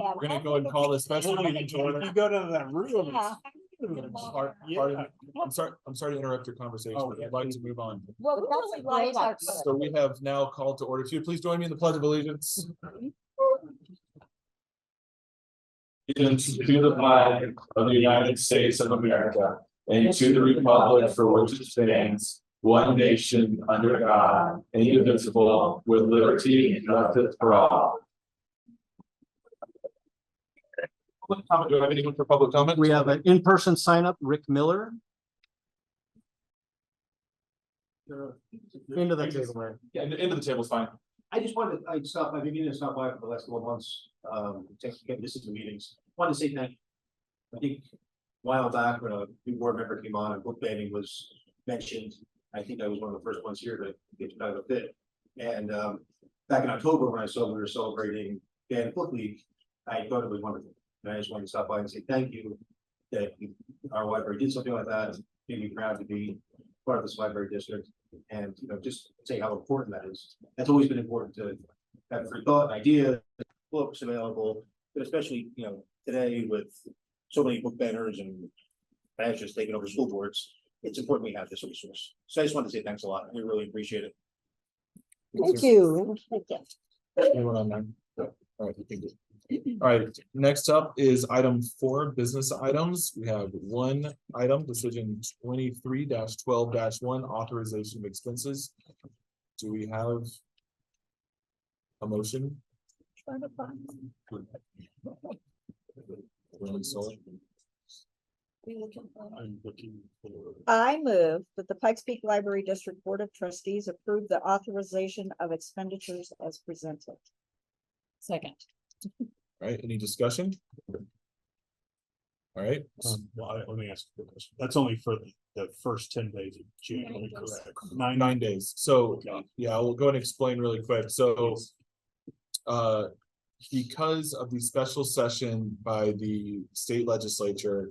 We're gonna go and call this special meeting to order. You go to that room. I'm sorry to interrupt your conversation, but I'd like to move on. Well, that's a great idea. So we have now called to order. If you please join me in the Pledge of Allegiance. Allegiance to the flag of the United States of America and to the republic for which it stands, one nation under God, indivisible, with liberty and justice for all. Public comment. Do I have anyone for public comment? We have an in-person sign up, Rick Miller. Into the table, right? Yeah, into the table is fine. I just wanted, I've been meaning to stop by for the last couple of months, to get this into meetings. Wanted to say thank you. I think a while back when a new board member came on and book banning was mentioned, I think I was one of the first ones here to get kind of a fit. And back in October, when I saw we were celebrating Banned Book Week, I thought it was wonderful. And I just wanted to stop by and say thank you that our library did something like that. Made me proud to be part of this library district. And just say how important that is. That's always been important to have free thought, idea, books available, but especially today with so many book banners and badges taking over school boards, it's important we have this resource. So I just wanted to say thanks a lot. We really appreciate it. Thank you. Anyone on there? No. All right, thank you. All right, next up is item 4, business items. We have one item, decision 23-12-1, authorization of expenses. Do we have a motion? I move that the Pikes Peak Library District Board of Trustees approve the authorization of expenditures as presented. Second. All right, any discussion? All right. Let me ask you a question. That's only for the first 10 days of January, correct? Nine days. So yeah, we'll go and explain really quick. So because of the special session by the state legislature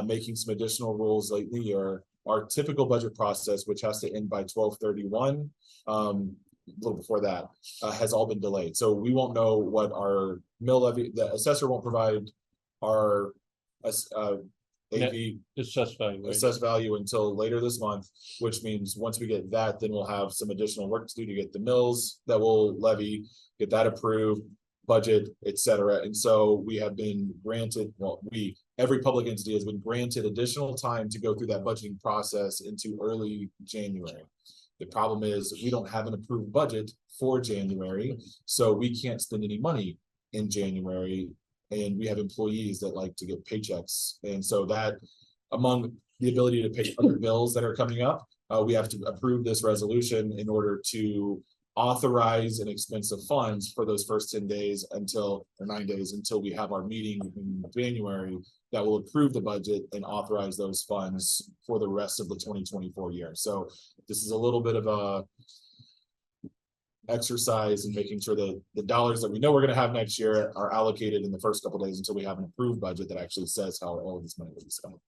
making some additional rules late in the year, our typical budget process, which has to end by 12/31, a little before that, has all been delayed. So we won't know what our mill levy, the assessor won't provide our AV assessed value until later this month, which means once we get that, then we'll have some additional work to do to get the mills that will levy, get that approved, budget, etc. And so we have been granted, every public entity has been granted additional time to go through that budgeting process into early January. The problem is we don't have an approved budget for January, so we can't spend any money in January. And we have employees that like to get paychecks. And so that, among the ability to pay other bills that are coming up, we have to approve this resolution in order to authorize an expense of funds for those first 10 days or 9 days until we have our meeting in January that will approve the budget and authorize those funds for the rest of the 2024 year. So this is a little bit of a exercise in making sure that the dollars that we know we're going to have next year are allocated in the first couple of days until we have an approved budget that actually says how all of this money will be spent.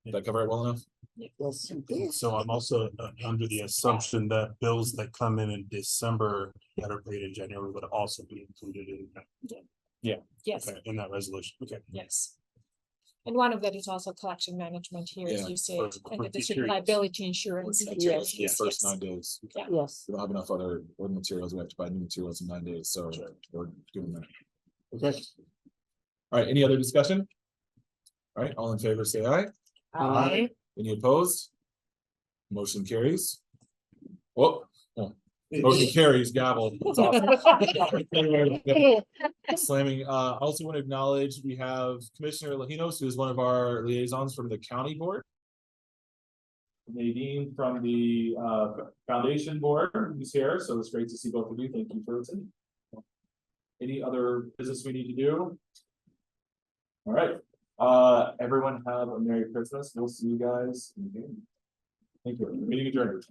Did I cover it well enough? Yes. So I'm also under the assumption that bills that come in December that are paid in January would also be included in that. Yeah. Yes, Okay, in that resolution. Okay. yes. And one of that is also collection management here, as Yeah, you say, for and the district materials. liability insurance. Yes. The first 9 days. Yes. We don't have enough other materials. We have to buy new materials in 9 days. So we're doing that. Okay. All right. Any other discussion? All right. All in favor, say aye. Aye. Any opposed? Motion carries. Whoa. Motion carries, gavel. That's awesome. Slamming. I also want to acknowledge we have Commissioner Lahinos, who is one of our liaisons from the county board. Nadine from the foundation board who's here. So it's great to see both of you. Thank you for attending. Any other business we need to do? All right. Everyone have a Merry Christmas. We'll see you guys in June. Thank you. Meeting adjourned.